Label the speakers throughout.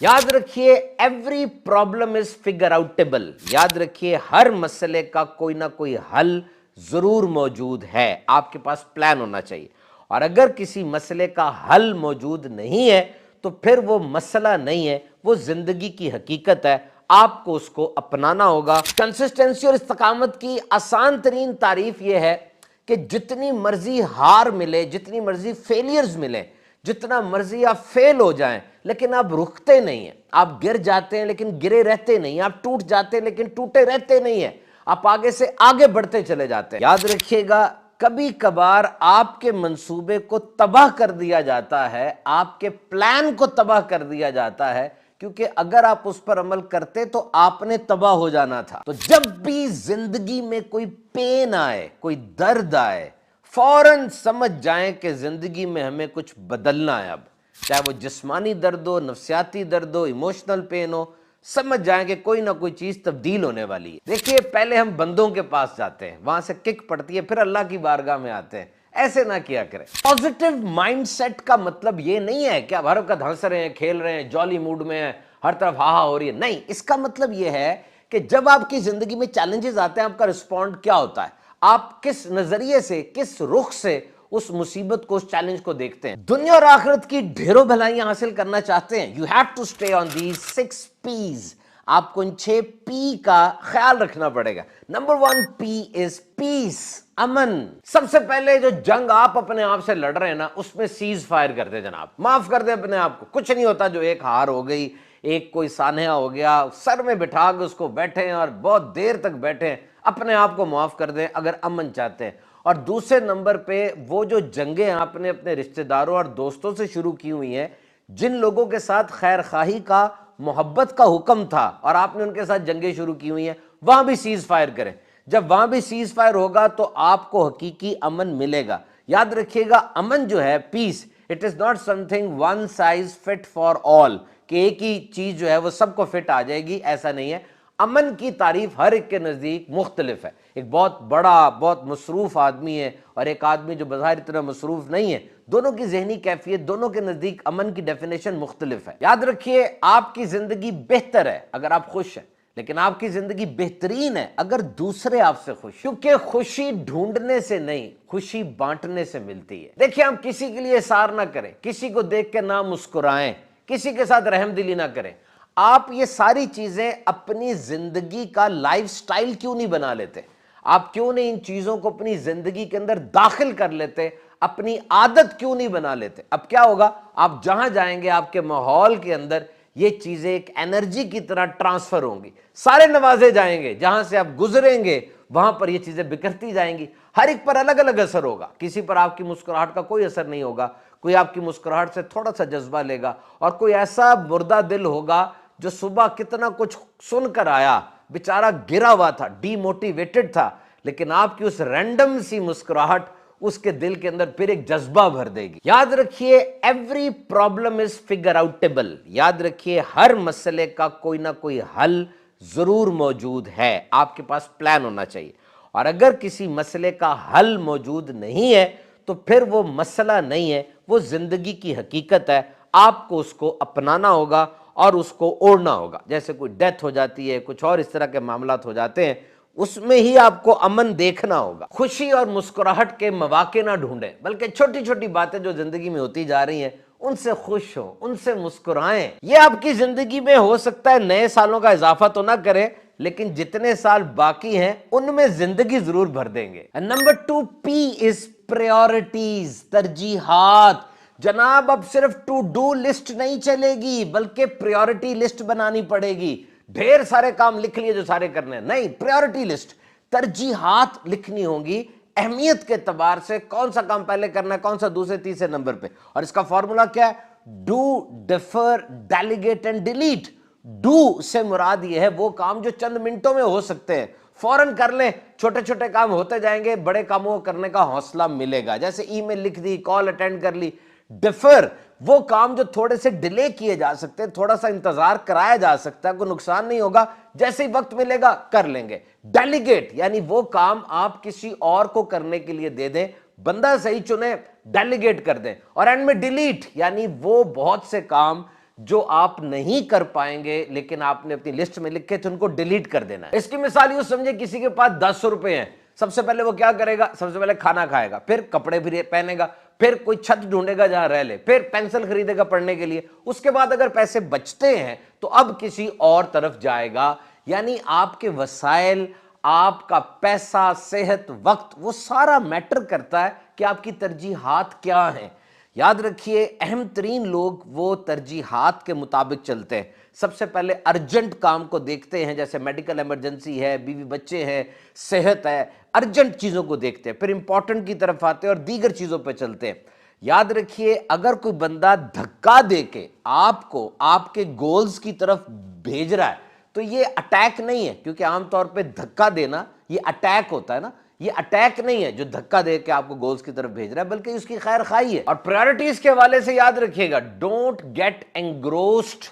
Speaker 1: याद रखिए every problem is figure आउटेबल। याद रखिए हर मसले का कोई ना कोई हल जरूर मौजूद है, आपके पास प्लान होना चाहिए। और अगर किसी मसले का हल मौजूद नहीं है तो फिर वो मसला नहीं है, वो जिंदगी की हकीकत है, आपको उसको अपनाना होगा। कंसिस्टेंसी और इस्तकामत की आसान तरीन तारीफ यह है कि जितनी मर्जी हार मिले, जितनी मर्जी फेलियर्स मिले, जितना मर्जी आप फेल हो जाएं, लेकिन आप रुकते नहीं हैं। आप गिर जाते हैं लेकिन गिरे रहते नहीं, आप टूट जाते हैं लेकिन टूटे रहते नहीं हैं, आप आगे से आगे बढ़ते चले जाते हैं। याद रखिएगा कभी कभार आपके मंसूबे को तबाह कर दिया जाता है, आपके प्लान को तबाह कर दिया जाता है, क्योंकि अगर आप उस पर अमल करते तो आपने तबाह हो जाना था। तो जब भी जिंदगी में कोई पेन आए, कोई दर्द आए, फौरन समझ जाएं कि जिंदगी में हमें कुछ बदलना है। अब चाहे वो जिस्मानी दर्द हो, नफ्सियाती दर्द हो, इमोशनल पेन हो, समझ जाएं कि कोई ना कोई चीज तब्दील होने वाली है। देखिए पहले हम बंदों के पास जाते हैं, वहां से किक पड़ती है, फिर अल्लाह की बारगाह में आते हैं। ऐसे ना किया करें। पॉजिटिव माइंडसेट का मतलब ये नहीं है कि आप हर वक्त हंस रहे हैं, खेल रहे हैं, जॉली मूड में हैं, हर तरफ हाहा हो रही है। नहीं, इसका मतलब ये है कि जब आपकी जिंदगी में चैलेंजेस आते हैं, आपका रिस्पॉन्ड क्या होता है, आप किस नजरिए से, किस रुख से उस मुसीबत को, उस चैलेंज को देखते हैं। दुनिया और आखिरत की ढेरों भलाइयां हासिल करना चाहते हैं, you have to stay on these 6 P's। आपको इन 6 P का ख्याल रखना पड़ेगा। नंबर 1 P इज पीस, अमन। सबसे पहले जो जंग आप अपने आप से लड़ रहे हैं ना, उसमें सीज फायर कर दे जनाब, माफ कर दे अपने आप को। कुछ नहीं होता जो एक हार हो गई, एक कोई सान्या हो गया, सर में बिठा के उसको बैठे हैं और बहुत देर तक बैठे हैं, अपने आप को माफ कर दें अगर अमन चाहते हैं। और दूसरे नंबर पे वो जो जंगें आपने अपने रिश्तेदारों और दोस्तों से शुरू की हुई हैं, जिन लोगों के साथ खैर खाही का, मोहब्बत का हुक्म था और आपने उनके साथ जंगें शुरू की हुई हैं, वहां भी सीज फायर करें। जब वहां भी सीज फायर होगा तो आपको हकीकी अमन मिलेगा। याद रखिएगा अमन जो है, peace, it is not something one size fit for all, कि एक ही चीज जो है वो सबको फिट आ जाएगी, ऐसा नहीं है। अमन की तारीफ हर एक के नजदीक मुख्तलिफ है। एक बहुत बड़ा, बहुत मसरूफ आदमी है और एक आदमी जो बज़ाहिर इतना मसरूफ नहीं है, दोनों की जहनी कैफियत, दोनों के नजदीक अमन की डेफिनेशन मुख्तलिफ है। याद रखिए आपकी जिंदगी बेहतर है अगर आप खुश हैं, लेकिन आपकी जिंदगी बेहतरीन है अगर दूसरे आपसे खुश, क्योंकि खुशी ढूंढने से नहीं, खुशी बांटने से मिलती है। देखिए हम किसी के लिए सार ना करें, किसी को देख के ना मुस्कुराएं, किसी के साथ रहमदिली ना करें। आप ये सारी चीजें अपनी जिंदगी का लाइफस्टाइल क्यों नहीं बना लेते? आप क्यों नहीं इन चीजों को अपनी जिंदगी के अंदर दाखिल कर लेते, अपनी आदत क्यों नहीं बना लेते? अब क्या होगा, आप जहां जाएंगे आपके माहौल के अंदर ये चीजें एक एनर्जी की तरह ट्रांसफर होंगी, सारे नवाजे जाएंगे, जहां से आप गुजरेंगे वहां पर ये चीजें बिखरती जाएंगी। हर एक पर अलग अलग असर होगा। किसी पर आपकी मुस्कुराहट का कोई असर नहीं होगा, कोई आपकी मुस्कुराहट से थोड़ा सा जज्बा लेगा, और कोई ऐसा मुर्दा दिल होगा जो सुबह कितना कुछ सुनकर आया, बेचारा गिरा हुआ था, डीमोटिवेटेड था, लेकिन आपकी उस रैंडम सी मुस्कुराहट उसके दिल के अंदर फिर एक जज्बा भर देगी। याद रखिए एवरी प्रॉब्लम इज फिगर आउटेबल। याद रखिए हर मसले का कोई ना कोई हल जरूर मौजूद है, आपके पास प्लान होना चाहिए। और अगर किसी मसले का हल मौजूद नहीं है तो फिर वो मसला नहीं है, वो जिंदगी की हकीकत है, आपको उसको अपनाना होगा और उसको ओढ़ना होगा। जैसे कोई डेथ हो जाती है, कुछ और इस तरह के मामलात हो जाते हैं, उसमें ही आपको अमन देखना होगा। खुशी और मुस्कुराहट के मौके ना ढूंढें, बल्कि छोटी छोटी बातें जो जिंदगी में होती जा रही हैं उनसे खुश हो, उनसे मुस्कुराएं। ये आपकी जिंदगी में हो सकता है नए सालों का इजाफा तो ना करे, लेकिन जितने साल बाकी हैं उनमें जिंदगी जरूर भर देंगे। नंबर 2 P इज प्रायोरिटीज, तरजीहात। जनाब अब सिर्फ टू डू लिस्ट नहीं चलेगी, बल्कि प्रायोरिटी लिस्ट बनानी पड़ेगी। ढेर सारे काम लिख लिए जो सारे करने हैं, नहीं, प्रायोरिटी लिस्ट, तरजीहात लिखनी होंगी, अहमियत के एतबार से कौन सा काम पहले करना है, कौन सा दूसरे तीसरे नंबर पे। और इसका फॉर्मूला क्या है? Do, differ, delegate and delete. Do से मुराद ये है वो काम जो चंद मिनटों में हो सकते हैं, फौरन कर लें, छोटे छोटे काम होते जाएंगे, बड़े कामों को करने का हौसला मिलेगा। जैसे ईमेल लिख दी, कॉल अटेंड कर ली। डिफर, वो काम जो थोड़े से डिले किए जा सकते हैं, थोड़ा सा इंतजार कराया जा सकता है, कोई नुकसान नहीं होगा, जैसे ही वक्त मिलेगा कर लेंगे। डेलीगेट यानी वो काम आप किसी और को करने के लिए दे दें, बंदा सही चुने, डेलीगेट कर दें। और एंड में डिलीट यानी वो बहुत से काम जो आप नहीं कर पाएंगे लेकिन आपने अपनी लिस्ट में लिखे थे उनको डिलीट कर देना है। इसकी मिसाल यूं समझे, किसी के पास 10 रुपए हैं, सबसे पहले वो क्या करेगा, सबसे पहले खाना खाएगा, फिर कपड़े भी पहनेगा, फिर कोई छत ढूंढेगा जहां रह ले, फिर पेंसिल खरीदेगा पढ़ने के लिए, उसके बाद अगर पैसे बचते हैं तो अब किसी और तरफ जाएगा। यानी आपके वसाइल, आपका पैसा, सेहत, वक्त, वो सारा मैटर करता है कि आपकी तरजीहात क्या हैं। याद रखिए, अहम तरीन लोग वो तरजीहात के मुताबिक चलते हैं। सबसे पहले अर्जेंट काम को देखते हैं, जैसे मेडिकल इमरजेंसी है, बीवी बच्चे हैं, सेहत है, अर्जेंट चीज़ों को देखते हैं, फिर इंपॉर्टेंट की तरफ आते हैं और दीगर चीज़ों पर चलते हैं। याद रखिए, अगर कोई बंदा धक्का देके आपको आपके गोल्स की तरफ भेज रहा है तो ये अटैक नहीं है, क्योंकि आमतौर पे धक्का देना ये अटैक होता है ना, ये अटैक नहीं है जो धक्का दे के आपको गोल्स की तरफ भेज रहा है, बल्कि उसकी खैर खाई है। और प्रायोरिटीज के हवाले से याद रखिएगा, don't get engrossed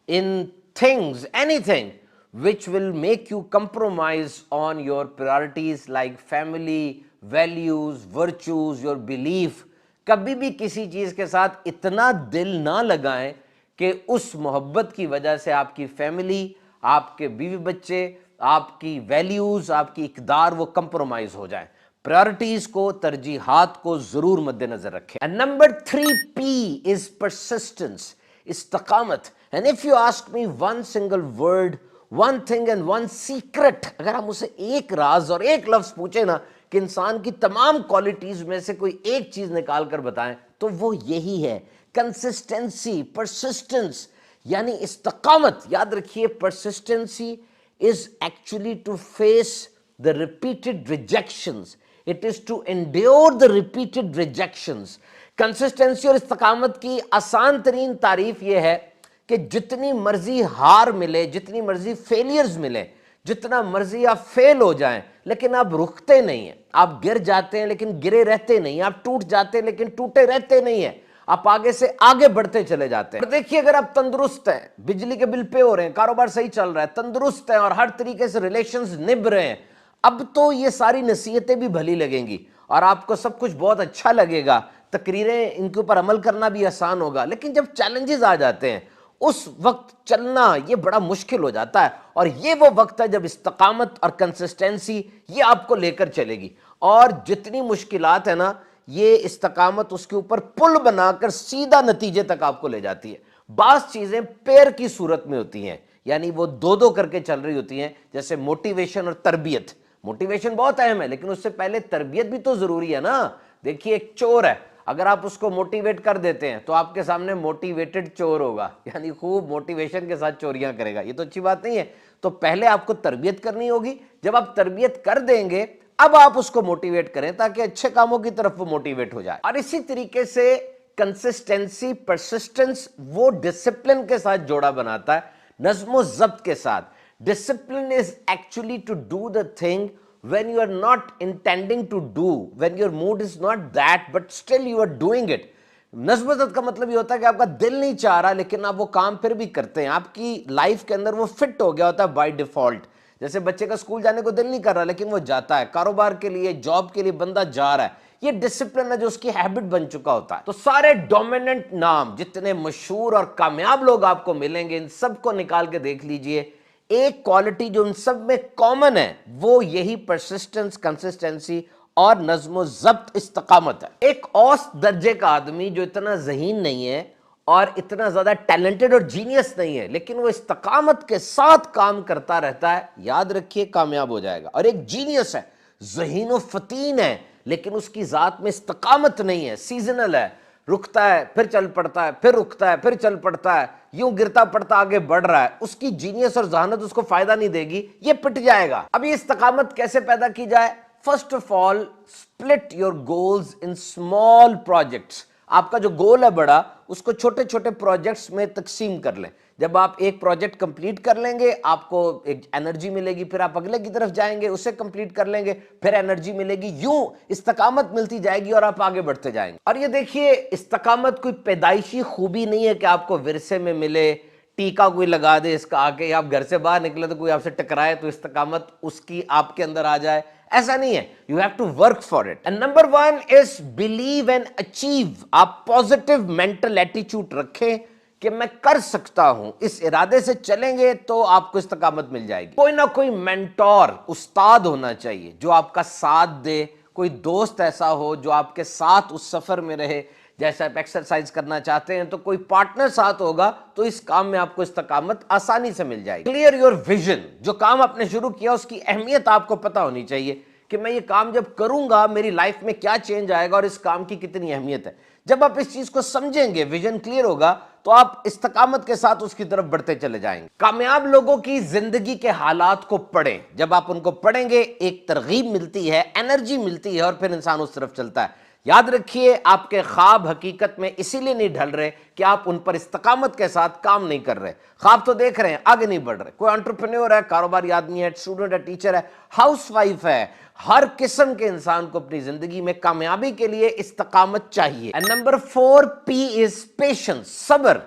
Speaker 1: in things, anything which will make you compromise on your priorities like family, values, virtues, your belief। कभी भी किसी चीज के साथ इतना दिल ना लगाएं कि उस मोहब्बत की वजह से आपकी फैमिली, आपके बीवी बच्चे, आपकी वैल्यूज, आपकी इकदार वो कंप्रोमाइज हो जाए। प्रायोरिटीज को, तरजीहात को जरूर मद्देनजर रखें। And number 3P is persistence, इस्तिकामत। And if you ask me one single word, one thing and one secret, अगर हम उसे एक राज और एक लफ्ज पूछे ना कि इंसान की तमाम क्वालिटीज में से कोई एक चीज निकाल कर बताएं, तो वो यही है, कंसिस्टेंसी, परसिस्टेंस, यानी इस्तिकामत। याद रखिए, persistency is actually to face the repeated rejections, it is to endure the repeated rejections. Consistency और इस्तिकामत की आसान तरीन तारीफ यह है कि जितनी मर्जी हार मिले, जितनी मर्जी फेलियर्स मिले, जितना मर्जी आप फेल हो जाएं, लेकिन आप रुकते नहीं हैं। आप गिर जाते हैं लेकिन गिरे रहते नहीं, आप टूट जाते हैं लेकिन टूटे रहते नहीं हैं, आप आगे से आगे बढ़ते चले जाते हैं। देखिए, अगर आप तंदुरुस्त हैं, बिजली के बिल पे हो रहे हैं, कारोबार सही चल रहा है, तंदुरुस्त हैं और हर तरीके से रिलेशंस निभ रहे हैं, अब तो ये सारी नसीहतें भी भली लगेंगी और आपको सब कुछ बहुत अच्छा लगेगा, तकरीरें इनके ऊपर अमल करना भी आसान होगा। लेकिन जब चैलेंजेस आ जाते हैं उस वक्त चलना ये बड़ा मुश्किल हो जाता है, और ये वो वक्त है जब इस्तिकामत और कंसिस्टेंसी ये आपको लेकर चलेगी। और जितनी मुश्किलात है ना, ये इस्तिकामत उसके ऊपर पुल बनाकर सीधा नतीजे तक आपको ले जाती है। बास चीजें पैर की सूरत में होती हैं, यानी वो दो दो करके चल रही होती हैं, जैसे मोटिवेशन और तरबियत। मोटिवेशन बहुत अहम है, लेकिन उससे पहले तरबियत भी तो जरूरी है ना। देखिए, एक चोर है, अगर आप उसको मोटिवेट कर देते हैं तो आपके सामने मोटिवेटेड चोर होगा, यानी खूब मोटिवेशन के साथ चोरियां करेगा। ये तो अच्छी बात नहीं है। तो पहले आपको तरबियत करनी होगी, जब आप तरबियत कर देंगे अब आप उसको मोटिवेट करें ताकि अच्छे कामों की तरफ वो मोटिवेट हो जाए। और इसी तरीके से कंसिस्टेंसी, परसिस्टेंस वो डिसिप्लिन के साथ जोड़ा बनाता है, नज़्म ज़ब्त के साथ। Discipline is actually to do the thing when you are not intending to do, when your mood is not that but still you are doing it। नज़्म ज़ब्त का मतलब ये होता है कि आपका दिल नहीं चाह रहा लेकिन आप वो काम फिर भी करते हैं, आपकी लाइफ के अंदर वो फिट हो गया होता है बाय डिफॉल्ट। जैसे बच्चे का स्कूल जाने को दिल नहीं कर रहा लेकिन वो जाता है, कारोबार के लिए, जॉब के लिए बंदा जा रहा है, ये डिसिप्लिन है जो उसकी हैबिट बन चुका होता है। तो सारे डोमिनेंट नाम, जितने मशहूर और कामयाब लोग आपको मिलेंगे, इन सबको निकाल के देख लीजिए, एक क्वालिटी जो उन सब में कॉमन है वो यही परसिस्टेंस, कंसिस्टेंसी और नज़्म ज़ब्त, इस्तिकामत है। एक औसत दर्जे का आदमी जो इतना ज़हीन नहीं है और इतना ज्यादा टैलेंटेड और जीनियस नहीं है, लेकिन वो इस्तिकामत के साथ काम करता रहता है, याद रखिए कामयाब हो जाएगा। और एक जीनियस है, ज़हीन व फतीन है, लेकिन उसकी जात में इस्तिकामत नहीं है, सीजनल है, रुकता है फिर चल पड़ता है, फिर रुकता है फिर चल पड़ता है, यूं गिरता पड़ता आगे बढ़ रहा है, उसकी जीनियस और जहानत उसको फायदा नहीं देगी, ये पिट जाएगा। अब ये इस्तिकामत कैसे पैदा की जाए? First of all, split your goals in small projects. आपका जो गोल है बड़ा, उसको छोटे छोटे प्रोजेक्ट्स में तकसीम कर लें। जब आप एक प्रोजेक्ट कंप्लीट कर लेंगे आपको एक एनर्जी मिलेगी, फिर आप अगले की तरफ जाएंगे, उसे कंप्लीट कर लेंगे, फिर एनर्जी मिलेगी, यूं इस्तिकामत मिलती जाएगी और आप आगे बढ़ते जाएंगे। और ये देखिए, इस्तिकामत कोई पैदाइशी खूबी नहीं है कि आपको विरसे में मिले, टीका कोई लगा दे इसका आके, आप घर से बाहर निकले तो कोई आपसे टकराए तो इस्तिकामत उसकी आपके अंदर आ जाए, ऐसा नहीं है। You have to work for it. And number 1 is believe and achieve. आप पॉजिटिव मेंटल एटीट्यूड रखें, کہ میں کر سکتا ہوں، اس ارادے سے چلیں گے تو آپ کو استقامت مل جائے گی۔ کوئی نہ کوئی مینٹور، استاد ہونا چاہیے جو آپ کا ساتھ دے، کوئی دوست ایسا ہو جو آپ کے ساتھ اس سفر میں رہے۔ جیسے آپ ایکسرسائز کرنا چاہتے ہیں تو کوئی پارٹنر ساتھ ہوگا تو اس کام میں آپ کو استقامت آسانی سے مل جائے گی۔ کلیئر یور ویژن، جو کام آپ نے شروع کیا اس کی اہمیت آپ کو پتہ ہونی چاہیے کہ میں یہ کام جب کروں گا میری لائف میں کیا چینج آئے گا اور اس کام کی کتنی اہمیت ہے۔ جب آپ اس چیز کو سمجھیں گے، ویژن کلیئر ہوگا، تو آپ استقامت کے ساتھ اس کی طرف بڑھتے چلے جائیں گے۔ کامیاب لوگوں کی زندگی کے حالات کو پڑھیں، جب آپ ان کو پڑھیں گے ایک ترغیب ملتی ہے، انرجی ملتی ہے اور پھر انسان اس طرف چلتا ہے۔ یاد رکھیے آپ کے خواب حقیقت میں اسی لیے نہیں ڈھل رہے کہ آپ ان پر استقامت کے ساتھ کام نہیں کر رہے۔ خواب تو دیکھ رہے ہیں، آگے نہیں بڑھ رہے۔ کوئی انٹرپرینور ہے، کاروباری آدمی ہے، اسٹوڈنٹ ہے، ٹیچر ہے، ہاؤس وائف ہے، ہر قسم کے انسان کو اپنی زندگی میں کامیابی کے لیے استقامت چاہیے۔ And number 4 P is patience، صبر۔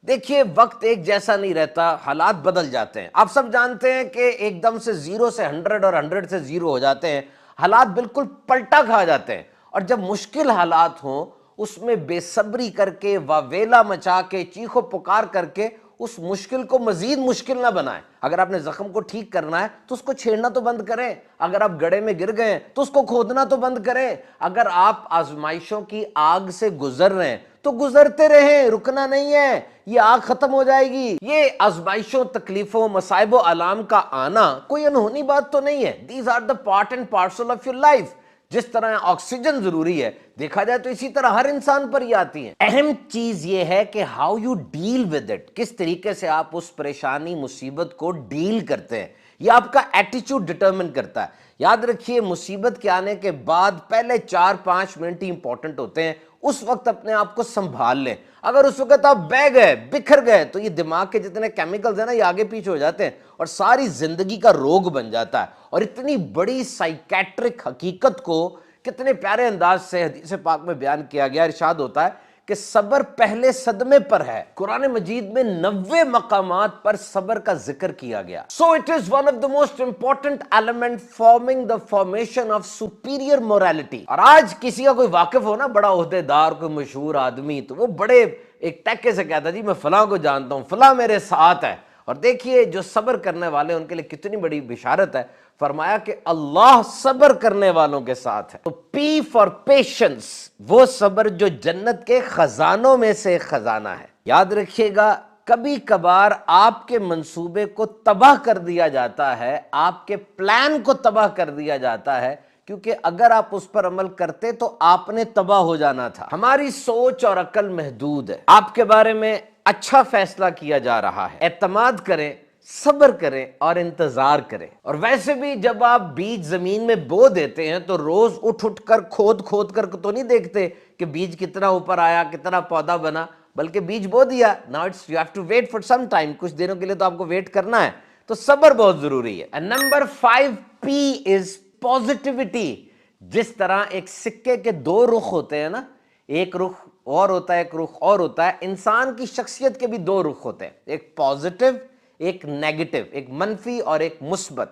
Speaker 1: دیکھیے وقت ایک جیسا نہیں رہتا، حالات بدل جاتے ہیں۔ آپ سب جانتے ہیں کہ ایک دم سے 0 سے 100 اور 100 سے 0 ہو جاتے ہیں، حالات بالکل پلٹا کھا جاتے ہیں۔ اور جب مشکل حالات ہوں اس میں بے صبری کر کے، واویلا مچا کے، چیخ و پکار کر کے اس مشکل کو مزید مشکل نہ بنائیں۔ اگر آپ نے زخم کو ٹھیک کرنا ہے تو اس کو چھیڑنا تو بند کریں۔ اگر آپ گڑھے میں گر گئے تو اس کو کھودنا تو بند کریں۔ اگر آپ آزمائشوں کی آگ سے گزر رہے ہیں تو گزرتے رہیں، رکنا نہیں ہے، یہ آگ ختم ہو جائے گی۔ یہ آزمائشوں، تکلیفوں، مصائب و آلام کا آنا کوئی انہونی بات تو نہیں ہے۔ These are the part and parcel of your life۔ جس طرح آکسیجن ضروری ہے، دیکھا جائے تو اسی طرح ہر انسان پر یہ آتی ہیں۔ اہم چیز یہ ہے کہ how you deal with it, کس طریقے سے آپ اس پریشانی، مصیبت کو ڈیل کرتے ہیں، یہ آپ کا ایٹیچیوڈ ڈٹرمن کرتا ہے۔ یاد رکھیے مصیبت کے آنے کے بعد پہلے 4-5 منٹ ہی امپورٹنٹ ہوتے ہیں، اس وقت اپنے آپ کو سنبھال لیں۔ اگر اس وقت آپ بہ گئے، بکھر گئے، تو یہ دماغ کے جتنے کیمیکلز ہیں نا یہ آگے پیچھے ہو جاتے ہیں اور ساری زندگی کا روگ بن جاتا ہے۔ اور اتنی بڑی سائیکیٹرک حقیقت کو کتنے پیارے انداز سے حدیث پاک میں بیان کیا گیا۔ ارشاد ہوتا ہے کہ صبر پہلے صدمے پر ہے۔ قرآن مجید میں 90 مقامات پر صبر کا ذکر کیا گیا۔ So it is one of the most important element forming the formation of superior morality۔ اور آج کسی کا کوئی واقف ہو نا، بڑا عہدیدار، کوئی مشہور آدمی، تو وہ بڑے ایک ٹیکے سے کہتا ہے جی میں فلاں کو جانتا ہوں، فلاں میرے ساتھ ہے۔ اور دیکھیے جو صبر کرنے والے ان کے لیے کتنی بڑی بشارت ہے، فرمایا کہ اللہ صبر کرنے والوں کے ساتھ ہے۔ تو پی فار پیشنس، وہ صبر جو جنت کے خزانوں میں سے خزانہ ہے۔ یاد رکھیے گا کبھی کبھار آپ کے منصوبے کو تباہ کر دیا جاتا ہے، آپ کے پلان کو تباہ کر دیا جاتا ہے، کیونکہ اگر آپ اس پر عمل کرتے تو آپ نے تباہ ہو جانا تھا۔ ہماری سوچ اور عقل محدود ہے۔ آپ کے بارے میں اچھا فیصلہ کیا جا رہا ہے، اعتماد کریں، صبر کریں اور انتظار کریں۔ اور ویسے بھی جب آپ بیج زمین میں بو دیتے ہیں تو روز اٹھ اٹھ کر کھود کر تو نہیں دیکھتے کہ بیج کتنا اوپر آیا، کتنا پودا بنا، بلکہ بیج بو دیا، now you have to wait for some time، کچھ دنوں کے لیے تو آپ کو ویٹ کرنا ہے۔ تو صبر بہت ضروری ہے۔ And number 5 P is positivity۔ جس طرح ایک سکے کے 2 رخ ہوتے ہیں نا، ایک رخ اور ہوتا ہے، ایک رخ اور ہوتا ہے، انسان کی شخصیت کے بھی 2 رخ ہوتے ہیں، ایک پازیٹیو، ایک نیگیٹو، ایک منفی اور ایک مثبت۔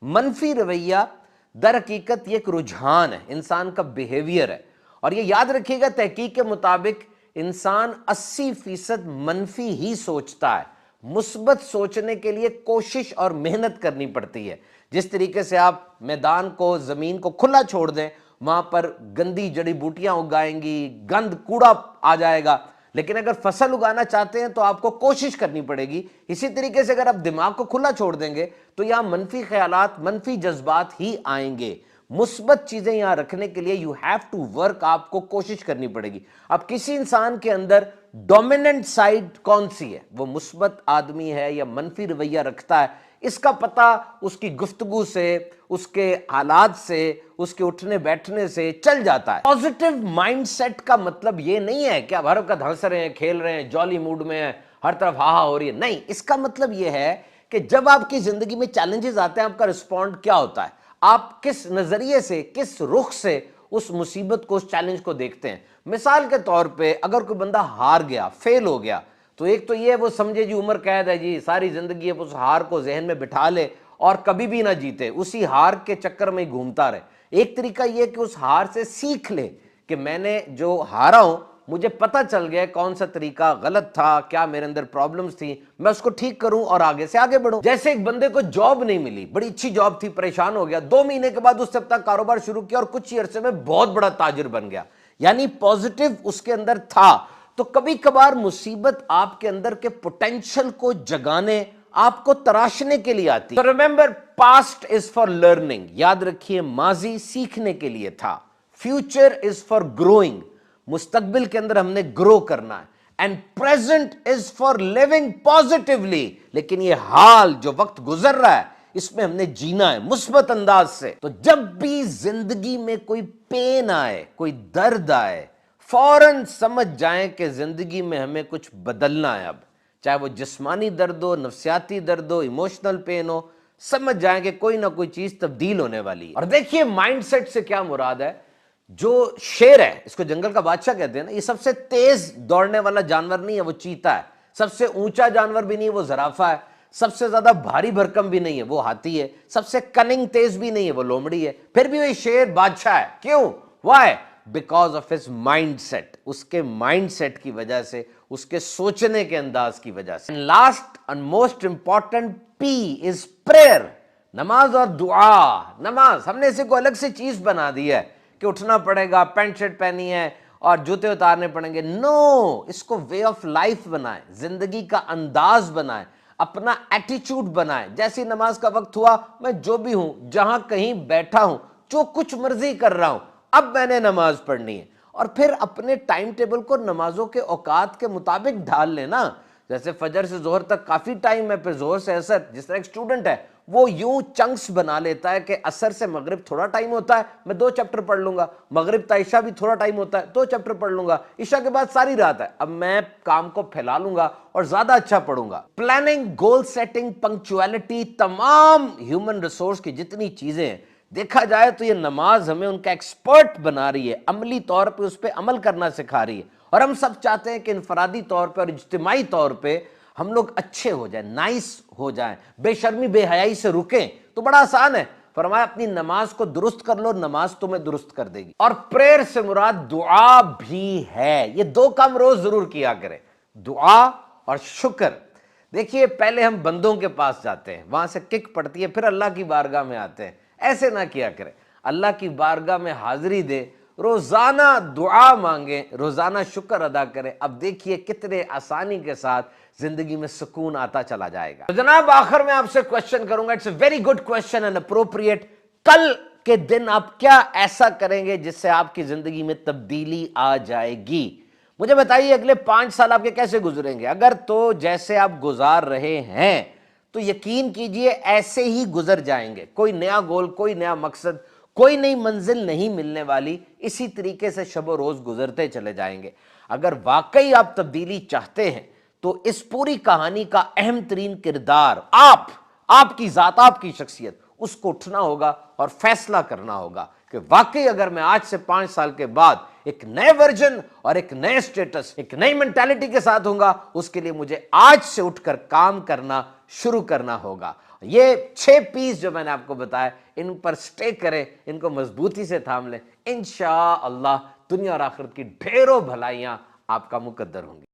Speaker 1: منفی رویہ در حقیقت یہ ایک رجحان ہے، انسان کا بیہیویئر ہے۔ اور یہ یاد رکھیے گا تحقیق کے مطابق انسان 80% منفی ہی سوچتا ہے۔ مثبت سوچنے کے لیے کوشش اور محنت کرنی پڑتی ہے۔ جس طریقے سے آپ میدان کو، زمین کو کھلا چھوڑ دیں، وہاں پر گندی جڑی بوٹیاں اگائیں گی، گند کوڑا آ جائے گا، لیکن اگر فصل اگانا چاہتے ہیں تو آپ کو کوشش کرنی پڑے گی۔ اسی طریقے سے اگر آپ دماغ کو کھلا چھوڑ دیں گے تو یہاں منفی خیالات، منفی جذبات ہی آئیں گے۔ مثبت چیزیں یہاں رکھنے کے لیے یو ہیو ٹو ورک، آپ کو کوشش کرنی پڑے گی۔ اب کسی انسان کے اندر ڈومیننٹ سائیڈ کون سی ہے، وہ مثبت آدمی ہے یا منفی رویہ رکھتا ہے، اس کا پتہ اس کی گفتگو سے، اس کے حالات سے، اس کے اٹھنے بیٹھنے سے چل جاتا ہے۔ پازیٹیو مائنڈ سیٹ کا مطلب یہ نہیں ہے کہ آپ ہر وقت ہنس رہے ہیں، کھیل رہے ہیں، جالی موڈ میں ہیں، ہر طرف ہاہا ہو رہی ہے، نہیں۔ اس کا مطلب یہ ہے کہ جب آپ کی زندگی میں چیلنجز آتے ہیں آپ کا رسپونڈ کیا ہوتا ہے، آپ کس نظریے سے، کس رخ سے اس مصیبت کو، اس چیلنج کو دیکھتے ہیں۔ مثال کے طور پہ اگر کوئی بندہ ہار گیا، فیل ہو گیا، تو ایک تو یہ وہ سمجھے جی عمر قید ہے، جی ساری زندگی اس ہار کو ذہن میں بٹھا لے اور کبھی بھی نہ جیتے، اسی ہار کے چکر میں ہی گھومتا رہے۔ ایک طریقہ یہ کہ اس ہار سے سیکھ لے کہ میں نے جو ہارا ہوں مجھے پتہ چل گیا کون سا طریقہ غلط تھا, کیا میرے اندر پرابلمز تھیں, میں اس کو ٹھیک کروں اور آگے سے آگے بڑھوں. جیسے ایک بندے کو جاب نہیں ملی, بڑی اچھی جاب تھی, پریشان ہو گیا, 2 مہینے کے بعد اس نے اپنا کاروبار شروع کیا اور کچھ ہی عرصے میں بہت بڑا تاجر بن گیا, یعنی پازیٹیو اس کے اندر تھا. تو کبھی کبھار مصیبت آپ کے اندر کے پوٹینشل کو جگانے, آپ کو تراشنے کے لیے آتی. تو remember, past is for learning, یاد رکھیے ماضی سیکھنے کے لیے تھا. فیوچر از فار گروئنگ, مستقبل کے اندر ہم نے گرو کرنا ہے. And present is for living positively, لیکن یہ حال جو وقت گزر رہا ہے اس میں ہم نے جینا ہے مثبت انداز سے. تو جب بھی زندگی میں کوئی پین آئے, کوئی درد آئے, فوراً سمجھ جائیں کہ زندگی میں ہمیں کچھ بدلنا ہے. اب چاہے وہ جسمانی درد ہو, نفسیاتی درد ہو, ایموشنل پین ہو, سمجھ جائیں کہ کوئی نہ کوئی چیز تبدیل ہونے والی ہے. اور دیکھیے مائنڈ سیٹ سے کیا مراد ہے. جو شیر ہے, اس کو جنگل کا بادشاہ کہتے ہیں نا, یہ سب سے تیز دوڑنے والا جانور نہیں ہے, وہ چیتا ہے. سب سے اونچا جانور بھی نہیں ہے, وہ زرافہ ہے. سب سے زیادہ بھاری بھرکم بھی نہیں ہے, وہ ہاتھی ہے. سب سے کننگ تیز بھی نہیں ہے, وہ لومڑی ہے. پھر بھی وہ شیر بادشاہ ہے. کیوں؟ Why? Because of his mindset. اس کے مائنڈ سیٹ کی وجہ سے, اس کے سوچنے کے انداز کی وجہ سے. Last and most important P is prayer, نماز اور دعا. نماز ہم نے اسے کو الگ سے چیز بنا دی ہے کہ اٹھنا پڑے گا, پینٹ شرٹ پہنی ہے اور جوتے اتارنے پڑیں گے. نو, اس کو وے آف لائف بنائیں, زندگی کا انداز بنائیں, اپنا ایٹیچیوڈ بنائیں. جیسی نماز کا وقت ہوا, میں جو بھی ہوں, جہاں کہیں بیٹھا ہوں, جو کچھ مرضی کر رہا ہوں, اب میں نے نماز پڑھنی ہے. اور پھر اپنے ٹائم ٹیبل کو نمازوں کے اوقات کے مطابق ڈھال لینا. جیسے فجر سے ظہر تک کافی ٹائم ہے, پھر ظہر سے عصر, جس طرح ایک اسٹوڈنٹ ہے وہ یوں چنکس بنا لیتا ہے کہ عصر سے مغرب تھوڑا ٹائم ہوتا ہے, میں 2 چیپٹر پڑھ لوں گا. مغرب تا عشاء بھی تھوڑا ٹائم ہوتا ہے, 2 چیپٹر پڑھ لوں گا. عشاء کے بعد ساری رات ہے, اب میں کام کو پھیلا لوں گا اور زیادہ اچھا پڑھوں گا. پلاننگ, گول سیٹنگ, پنکچوالٹی, تمام ہیومن ریسورس کی جتنی چیزیں ہیں, دیکھا جائے تو یہ نماز ہمیں ان کا ایکسپرٹ بنا رہی ہے, عملی طور پہ اس پہ عمل کرنا سکھا رہی ہے. اور ہم سب چاہتے ہیں کہ انفرادی طور پہ اور اجتماعی طور پہ ہم لوگ اچھے ہو جائیں, نائس ہو جائیں, بے شرمی بے حیائی سے رکیں. تو بڑا آسان ہے, فرمایا اپنی نماز کو درست کر لو, نماز تمہیں درست کر دے گی. اور پریئر سے مراد دعا بھی ہے. یہ 2 کام روز ضرور کیا کریں, دعا اور شکر. دیکھیے پہلے ہم بندوں کے پاس جاتے ہیں, وہاں سے کک پڑتی ہے, پھر اللہ کی بارگاہ میں آتے ہیں. ایسے نہ کیا کریں, اللہ کی بارگاہ میں حاضری دے, روزانہ دعا مانگیں, روزانہ شکر ادا کریں. اب دیکھیے کتنے آسانی کے ساتھ زندگی میں سکون آتا چلا جائے گا. تو جناب آخر میں آپ سے کوشچن کروں گا, it's a very good question and appropriate. کل کے دن آپ کیا ایسا کریں گے جس سے آپ کی زندگی میں تبدیلی آ جائے گی؟ مجھے بتائیے اگلے 5 سال آپ کے کیسے گزریں گے؟ اگر تو جیسے آپ گزار رہے ہیں تو یقین کیجئے ایسے ہی گزر جائیں گے. کوئی نیا گول, کوئی نیا مقصد, کوئی نئی منزل نہیں ملنے والی. اسی طریقے سے شب و روز گزرتے چلے جائیں گے. اگر واقعی آپ تبدیلی چاہتے ہیں تو اس پوری کہانی کا اہم ترین کردار آپ کی ذات, آپ کی شخصیت, اس کو اٹھنا ہوگا اور فیصلہ کرنا ہوگا کہ واقعی اگر میں آج سے 5 سال کے بعد ایک نئے ورژن اور ایک نئے سٹیٹس, ایک نئی مینٹالٹی کے ساتھ ہوں گا, اس کے لیے مجھے آج سے اٹھ کر کام کرنا شروع کرنا ہوگا. یہ 6 پیس جو میں نے آپ کو بتایا, ان پر سٹے کریں, ان کو مضبوطی سے تھام لیں. انشاءاللہ دنیا اور آخرت کی ڈھیروں بھلائیاں آپ کا مقدر ہوں گی.